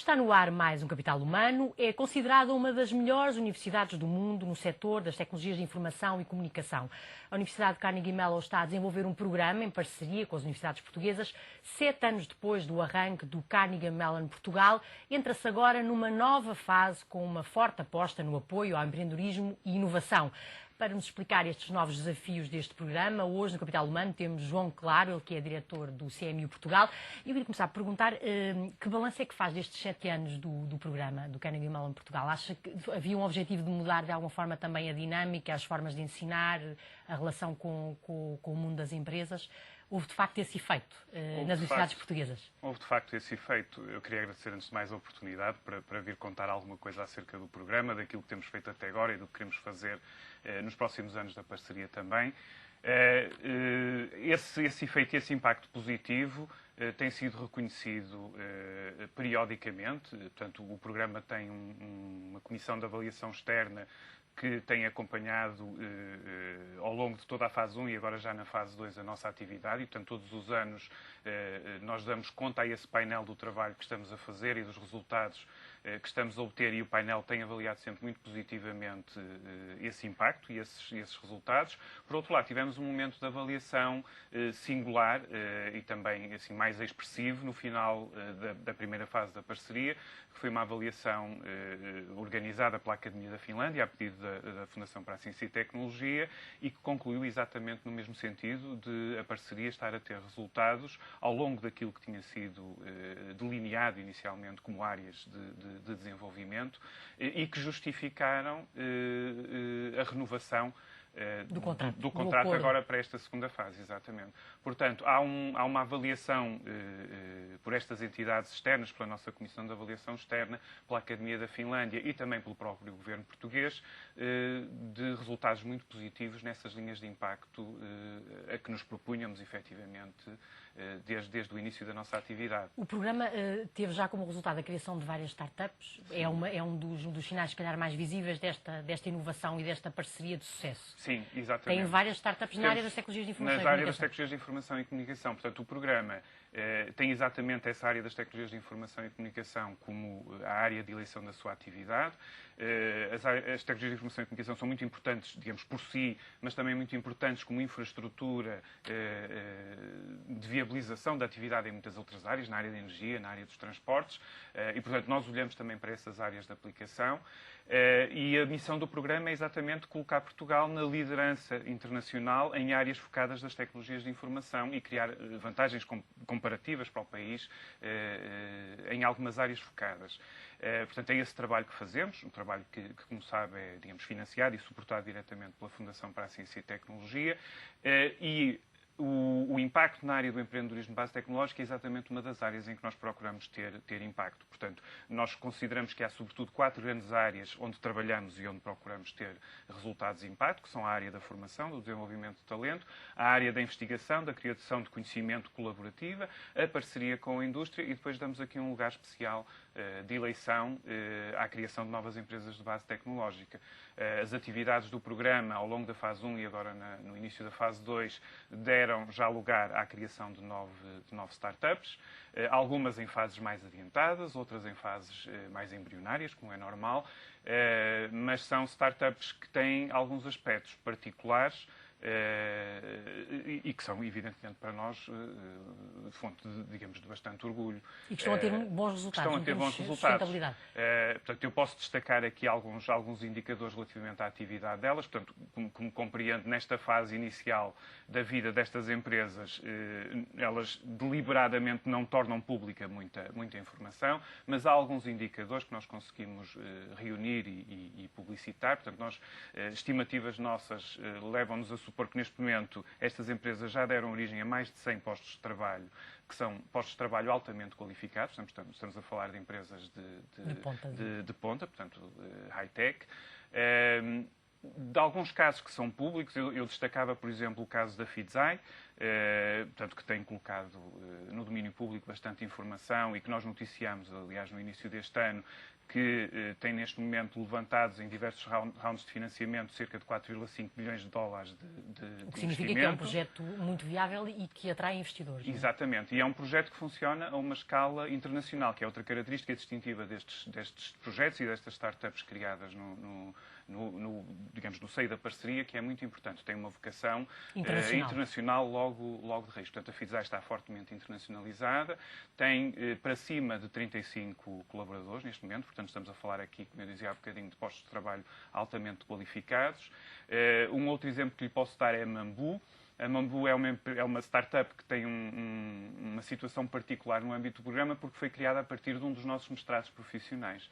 Está no ar mais um Capital Humano. É considerada uma das melhores universidades do mundo no setor das tecnologias de informação e comunicação. A Universidade de Carnegie Mellon está a desenvolver um programa em parceria com as universidades portuguesas. 7 anos depois do arranque do Carnegie Mellon Portugal, entra-se agora numa nova fase com uma forte aposta no apoio ao empreendedorismo e inovação. Para nos explicar estes novos desafios deste programa, hoje no Capital Humano temos João Claro, ele que é diretor do CMU Portugal. E eu queria começar a perguntar que balanço é que faz destes 7 anos do programa do Carnegie Mellon Portugal? Acha que havia um objetivo de mudar de alguma forma também a dinâmica, as formas de ensinar, a relação com o mundo das empresas? Houve de facto esse efeito nas universidades portuguesas? Houve de facto esse efeito. Eu queria agradecer antes de mais a oportunidade para vir contar alguma coisa acerca do programa, daquilo que temos feito até agora e do que queremos fazer nos próximos anos da parceria também. Esse efeito e esse impacto positivo tem sido reconhecido periodicamente. Portanto, o programa tem uma comissão de avaliação externa que tem acompanhado ao longo de toda a fase 1 e agora já na fase 2 a nossa atividade e, portanto, todos os anos nós damos conta a esse painel do trabalho que estamos a fazer e dos resultados que estamos a obter, e o painel tem avaliado sempre muito positivamente esse impacto e esses resultados. Por outro lado, tivemos um momento de avaliação singular e também assim, mais expressivo no final da primeira fase da parceria, que foi uma avaliação organizada pela Academia da Finlândia, a pedido da Fundação para a Ciência e Tecnologia, e que concluiu exatamente no mesmo sentido de a parceria estar a ter resultados ao longo daquilo que tinha sido delineado inicialmente como áreas de desenvolvimento e que justificaram a renovação do contrato agora para esta segunda fase, exatamente. Portanto, há uma avaliação por estas entidades externas, pela nossa Comissão de Avaliação Externa, pela Academia da Finlândia e também pelo próprio Governo português, de resultados muito positivos nessas linhas de impacto a que nos propunhamos, efetivamente, desde o início da nossa atividade. O programa teve já como resultado a criação de várias startups. É um dos sinais, se calhar, mais visíveis desta inovação e desta parceria de sucesso. Sim, exatamente. Tem várias startups na área das tecnologias de informação e comunicação. Na área das tecnologias de informação e comunicação. Portanto, o programa tem exatamente essa área das tecnologias de informação e comunicação como a área de eleição da sua atividade. As tecnologias de informação e comunicação são muito importantes, digamos, por si, mas também muito importantes como infraestrutura de viabilização da atividade em muitas outras áreas, na área da energia, na área dos transportes, e, portanto, nós olhamos também para essas áreas de aplicação. E a missão do programa é exatamente colocar Portugal na liderança internacional em áreas focadas das tecnologias de informação e criar vantagens comparativas para o país em algumas áreas focadas. Portanto, é esse trabalho que fazemos, um trabalho que como sabe, é, digamos, financiado e suportado diretamente pela Fundação para a Ciência e Tecnologia, e o impacto na área do empreendedorismo de base tecnológica é exatamente uma das áreas em que nós procuramos ter impacto. Portanto, nós consideramos que há, sobretudo, 4 grandes áreas onde trabalhamos e onde procuramos ter resultados de impacto, que são a área da formação, do desenvolvimento de talento, a área da investigação, da criação de conhecimento colaborativa, a parceria com a indústria e depois damos aqui um lugar especial de eleição à criação de novas empresas de base tecnológica. As atividades do programa ao longo da fase 1 e agora no início da fase 2 deram já lugar à criação de 9 startups, algumas em fases mais adiantadas, outras em fases mais embrionárias, como é normal, mas são startups que têm alguns aspectos particulares e que são, evidentemente, para nós fonte, digamos, de bastante orgulho. E que estão a ter bons resultados. Estão a ter bons resultados. Portanto, eu posso destacar aqui alguns indicadores relativamente à atividade delas. Portanto, como compreendo, nesta fase inicial da vida destas empresas, elas deliberadamente não tornam pública muita informação, mas há alguns indicadores que nós conseguimos reunir e publicitar. Portanto, estimativas nossas levam-nos a supor que neste momento estas empresas já deram origem a mais de 100 postos de trabalho, que são postos de trabalho altamente qualificados. Estamos a falar de empresas de ponta, portanto, high-tech. De alguns casos que são públicos, eu destacava, por exemplo, o caso da Fidzai, portanto, que tem colocado no domínio público bastante informação e que nós noticiamos, aliás, no início deste ano, que tem neste momento levantados em diversos rounds de financiamento cerca de 4,5 milhões de dólares de O que significa que é um projeto muito viável e que atrai investidores. Exatamente, e é um projeto que funciona a uma escala internacional, que é outra característica distintiva destes projetos e destas startups criadas digamos, no seio da parceria, que é muito importante. Tem uma vocação internacional logo de raiz. Portanto, a FISAI está fortemente internacionalizada, tem para cima de 35 colaboradores neste momento, portanto estamos a falar aqui, como eu dizia há bocadinho, de postos de trabalho altamente qualificados. Um outro exemplo que lhe posso dar é a Mambu. A Mambu é uma startup que tem uma situação particular no âmbito do programa porque foi criada a partir de um dos nossos mestrados profissionais.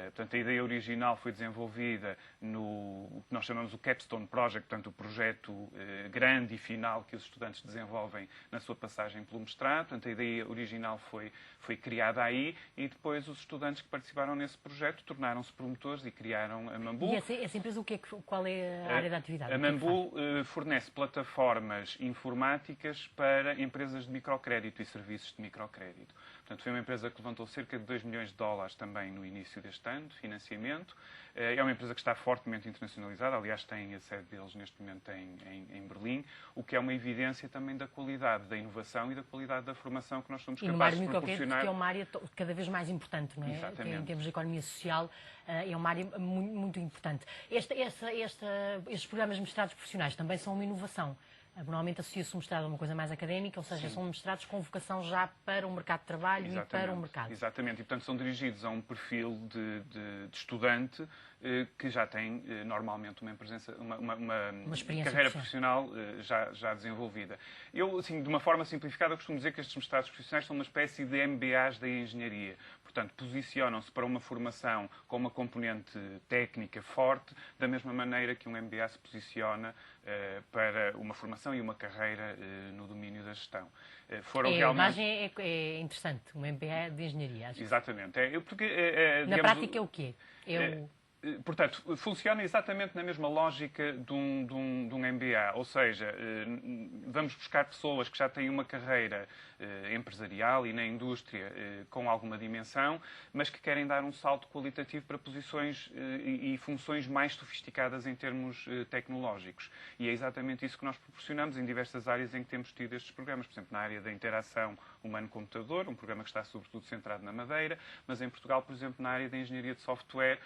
Portanto, a ideia original foi desenvolvida no que nós chamamos o Capstone Project, portanto, o projeto grande e final que os estudantes desenvolvem na sua passagem pelo mestrado. Portanto, a ideia original foi criada aí e depois os estudantes que participaram nesse projeto tornaram-se promotores e criaram a Mambu. E essa empresa, qual é a área da atividade? A Mambu fornece plataformas informáticas para empresas de microcrédito e serviços de microcrédito. Portanto, foi uma empresa que levantou cerca de 2 milhões de dólares também no início deste ano, de financiamento. É uma empresa que está fortemente internacionalizada, aliás, tem a sede deles neste momento em Berlim, o que é uma evidência também da qualidade da inovação e da qualidade da formação que nós somos capazes de proporcionar. Que é uma área cada vez mais importante, não é? Exatamente. Em termos de economia social, é uma área muito importante. Estes programas de mestrados profissionais também são uma inovação. Normalmente associa-se o mestrado a uma coisa mais académica, ou seja, são mestrados com vocação já para o mercado de trabalho e para o mercado. Exatamente, e portanto são dirigidos a um perfil de estudante que já tem normalmente uma carreira profissional já desenvolvida. Eu, assim, de uma forma simplificada, costumo dizer que estes mestrados profissionais são uma espécie de MBAs da engenharia. Portanto, posicionam-se para uma formação com uma componente técnica forte, da mesma maneira que um MBA se posiciona para uma formação e uma carreira no domínio da gestão. A imagem é interessante, um MBA de engenharia. Acho. Exatamente. Na prática é o quê? Portanto, funciona exatamente na mesma lógica de um MBA, ou seja, vamos buscar pessoas que já têm uma carreira empresarial e na indústria com alguma dimensão, mas que querem dar um salto qualitativo para posições e funções mais sofisticadas em termos tecnológicos. E é exatamente isso que nós proporcionamos em diversas áreas em que temos tido estes programas. Por exemplo, na área da interação humano-computador, um programa que está sobretudo centrado na Madeira, mas em Portugal, por exemplo, na área da engenharia de software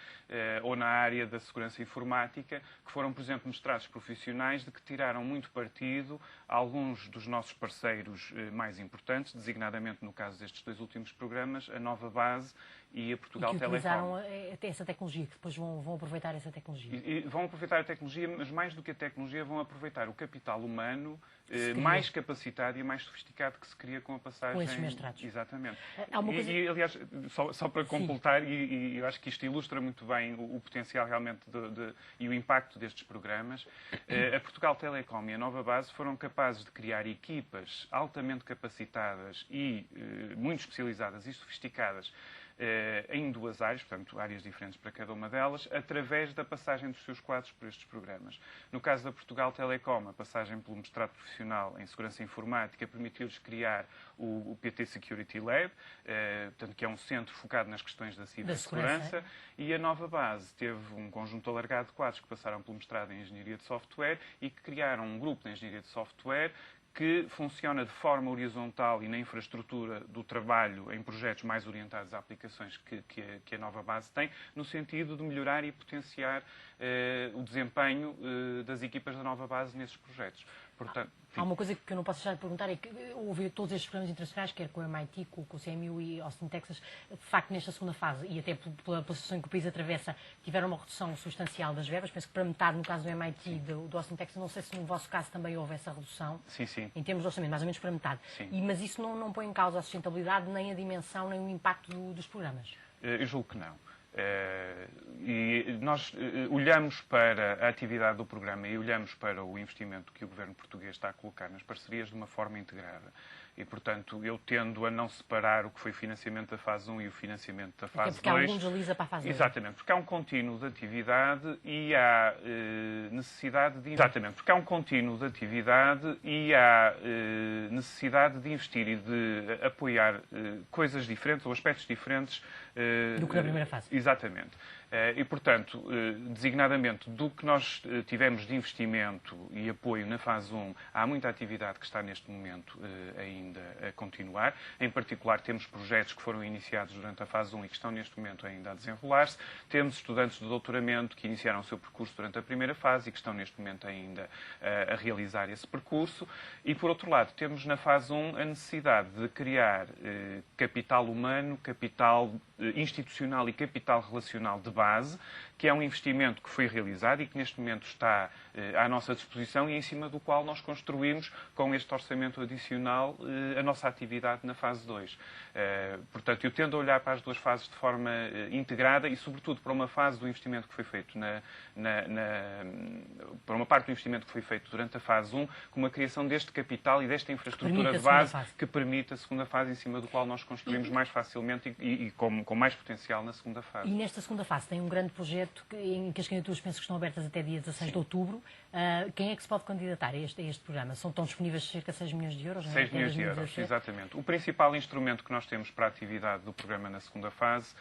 ou na área da segurança informática, que foram, por exemplo, mestrados profissionais de que tiraram muito partido alguns dos nossos parceiros mais importantes, designadamente no caso destes dois últimos programas, a Nova Base e a Portugal Telecom. E que utilizaram essa tecnologia, que depois vão aproveitar essa tecnologia. E vão aproveitar a tecnologia, mas mais do que a tecnologia, vão aproveitar o capital humano mais capacitado e mais sofisticado que se cria com a passagem... Com esses mestrados. Exatamente. Coisa... Aliás, só para completar, e eu acho que isto ilustra muito bem o potencial realmente e o impacto destes programas, a Portugal Telecom e a Nova Base foram capazes de criar equipas altamente capacitadas e muito especializadas e sofisticadas em duas áreas, portanto, áreas diferentes para cada uma delas, através da passagem dos seus quadros por estes programas. No caso da Portugal Telecom, a passagem pelo mestrado profissional em segurança informática permitiu-lhes criar o PT Security Lab, portanto, que é um centro focado nas questões da cibersegurança, e a Nova Base teve um conjunto alargado de quadros que passaram pelo mestrado em engenharia de software e que criaram um grupo de engenharia de software que funciona de forma horizontal e na infraestrutura do trabalho em projetos mais orientados a aplicações que a Nova Base tem, no sentido de melhorar e potenciar o desempenho das equipas da Nova Base nesses projetos. Portanto, há uma coisa que eu não posso deixar de perguntar, é que houve todos estes programas internacionais, quer com o MIT, com o CMU e Austin, Texas, de facto, nesta segunda fase, e até pela situação que o país atravessa, tiveram uma redução substancial das verbas. Penso que para metade, no caso do MIT e do Austin, Texas, não sei se no vosso caso também houve essa redução. Sim. Em termos de orçamento, mais ou menos para metade. Mas isso não põe em causa a sustentabilidade, nem a dimensão, nem o impacto dos programas? Eu julgo que não. E nós olhamos para a atividade do programa e olhamos para o investimento que o governo português está a colocar nas parcerias de uma forma integrada. E, portanto, eu tendo a não separar o que foi o financiamento da fase 1 e o financiamento da fase 2. Porque há alguns desliza para a fase 2. Exatamente, porque há um contínuo de atividade e há necessidade de... Exatamente, porque há um contínuo de atividade e há necessidade de investir e de apoiar coisas diferentes ou aspectos diferentes do que na primeira fase. Exatamente. E, portanto, designadamente, do que nós tivemos de investimento e apoio na fase 1, há muita atividade que está neste momento ainda a continuar. Em particular, temos projetos que foram iniciados durante a fase 1 e que estão neste momento ainda a desenrolar-se. Temos estudantes de doutoramento que iniciaram o seu percurso durante a primeira fase e que estão neste momento ainda a realizar esse percurso. E, por outro lado, temos na fase 1 a necessidade de criar capital humano, capital institucional e capital relacional de base, que é um investimento que foi realizado e que neste momento está à nossa disposição e em cima do qual nós construímos, com este orçamento adicional, a nossa atividade na fase 2. Portanto, eu tendo a olhar para as duas fases de forma integrada e, sobretudo, para uma fase do investimento que foi feito para uma parte do investimento que foi feito durante a fase 1, com uma criação deste capital e desta infraestrutura de base que permite a segunda fase, em cima do qual nós construímos mais facilmente e com mais potencial na segunda fase. E nesta segunda fase tem um grande projeto em que as candidaturas penso que estão abertas até dia 16 de outubro. Quem é que se pode candidatar a este programa? Estão disponíveis cerca de 6 milhões de euros? 6 milhões de euros, exatamente. O principal instrumento que nós temos para a atividade do programa na segunda fase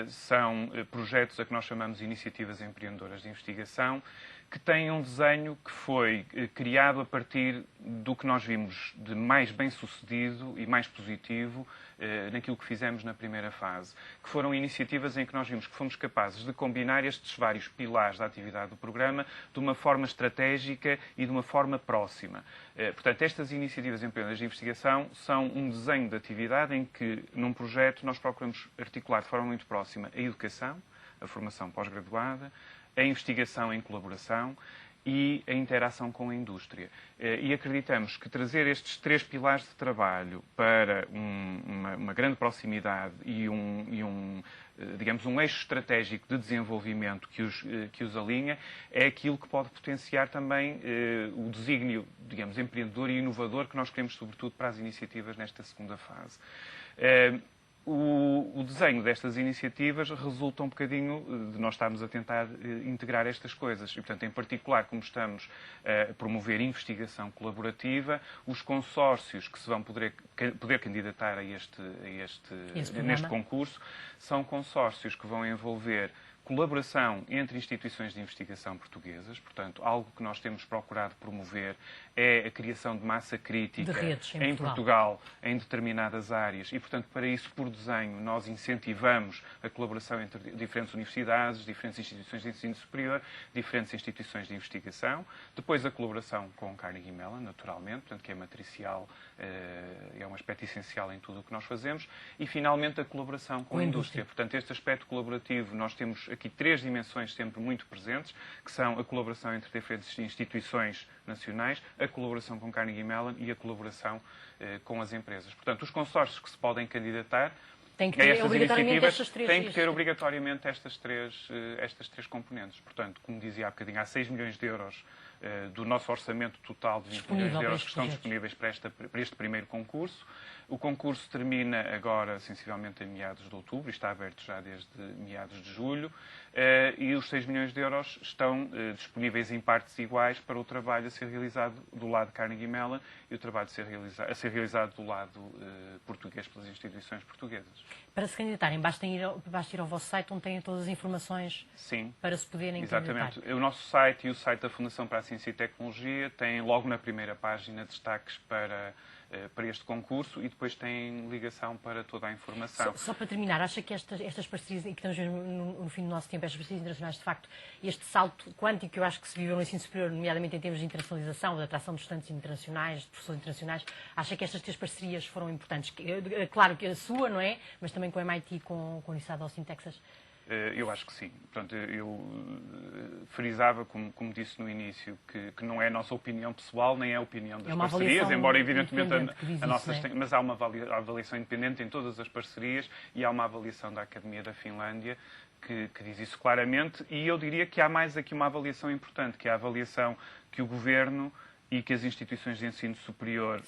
são projetos a que nós chamamos de iniciativas empreendedoras de investigação, que têm um desenho que foi criado a partir do que nós vimos de mais bem-sucedido e mais positivo naquilo que fizemos na primeira fase, que foram iniciativas em que nós vimos que fomos capazes de combinar estes vários pilares da atividade do programa de uma forma estratégica e de uma forma próxima. Portanto, estas iniciativas empreendedoras de investigação são um desenho de atividade em que, num projeto, nós procuramos articular de forma muito próxima a educação, a formação pós-graduada, a investigação em colaboração e a interação com a indústria. E acreditamos que trazer estes três pilares de trabalho para uma grande proximidade e digamos, um eixo estratégico de desenvolvimento que os alinha é aquilo que pode potenciar também o desígnio, digamos, empreendedor e inovador que nós queremos, sobretudo, para as iniciativas nesta segunda fase. O desenho destas iniciativas resulta um bocadinho de nós estarmos a tentar integrar estas coisas. E, portanto, em particular, como estamos a promover investigação colaborativa, os consórcios que se vão poder candidatar neste concurso são consórcios que vão envolver colaboração entre instituições de investigação portuguesas. Portanto, algo que nós temos procurado promover é a criação de massa crítica de redes em Portugal, em determinadas áreas. E, portanto, para isso, por desenho, nós incentivamos a colaboração entre diferentes universidades, diferentes instituições de ensino superior, diferentes instituições de investigação. Depois, a colaboração com Carnegie Mellon, naturalmente, portanto, que é matricial, é um aspecto essencial em tudo o que nós fazemos. E, finalmente, a colaboração com a indústria. Portanto, este aspecto colaborativo, nós temos aqui três dimensões sempre muito presentes, que são a colaboração entre diferentes instituições nacionais, a colaboração com Carnegie Mellon e a colaboração com as empresas. Portanto, os consórcios que se podem candidatar têm que ter obrigatoriamente têm que ter obrigatoriamente estas três componentes. Portanto, como dizia há bocadinho, há 6 milhões de euros do nosso orçamento total de 20 milhões de euros que estão disponíveis para este primeiro concurso. O concurso termina agora, sensivelmente, em meados de outubro, e está aberto já desde meados de julho, e os 6 milhões de euros estão disponíveis em partes iguais para o trabalho a ser realizado do lado de Carnegie Mellon e o trabalho a ser realizado do lado português pelas instituições portuguesas. Para se candidatarem, basta ir ao vosso site onde têm todas as informações. Sim, para se poderem exatamente. candidatar. O nosso site e o site da Fundação para a Ciência e Tecnologia têm logo na primeira página destaques para este concurso e depois têm ligação para toda a informação. Só para terminar, acha que estas parcerias, e que estamos no fim do nosso tempo, estas parcerias internacionais, de facto, este salto quântico que eu acho que se viveu no ensino superior, nomeadamente em termos de internacionalização, de atração de estudantes internacionais, de professores internacionais, acha que estas três parcerias foram importantes? Claro que a sua, não é? Mas também com a MIT e com a Universidade de Austin, Texas. Eu acho que sim. Portanto, eu frisava, como disse no início, que não é a nossa opinião pessoal, nem é a opinião das parcerias, embora evidentemente a nossa mas há uma avaliação independente em todas as parcerias e há uma avaliação da Academia da Finlândia que diz isso claramente, e eu diria que há mais aqui uma avaliação importante, que é a avaliação que o Governo e que as instituições de ensino superior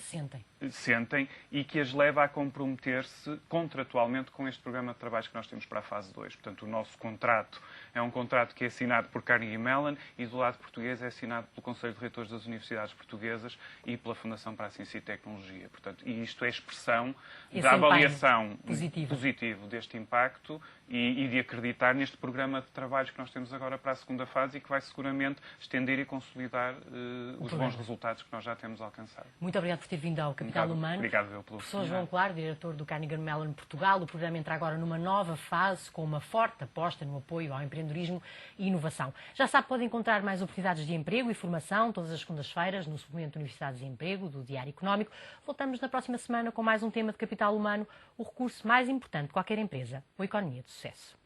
sentem e que as leva a comprometer-se contratualmente com este programa de trabalhos que nós temos para a fase 2. Portanto, o nosso contrato é um contrato que é assinado por Carnegie Mellon e do lado português é assinado pelo Conselho de Reitores das Universidades Portuguesas e pela Fundação para a Ciência e Tecnologia. Portanto, e isto é expressão da avaliação positivo deste impacto e de acreditar neste programa de trabalhos que nós temos agora para a segunda fase e que vai seguramente estender e consolidar os bons resultados que nós já temos alcançado. Muito obrigado por ter vindo ao Capital Humano. Obrigado pelo Professor João Claro, diretor do Carnegie Mellon Portugal. O programa entra agora numa nova fase com uma forte aposta no apoio ao empreendedorismo e inovação. Já sabe, pode encontrar mais oportunidades de emprego e formação todas as segundas-feiras no suplemento Universidades e Emprego do Diário Económico. Voltamos na próxima semana com mais um tema de Capital Humano, o recurso mais importante de qualquer empresa, a economia de sucesso.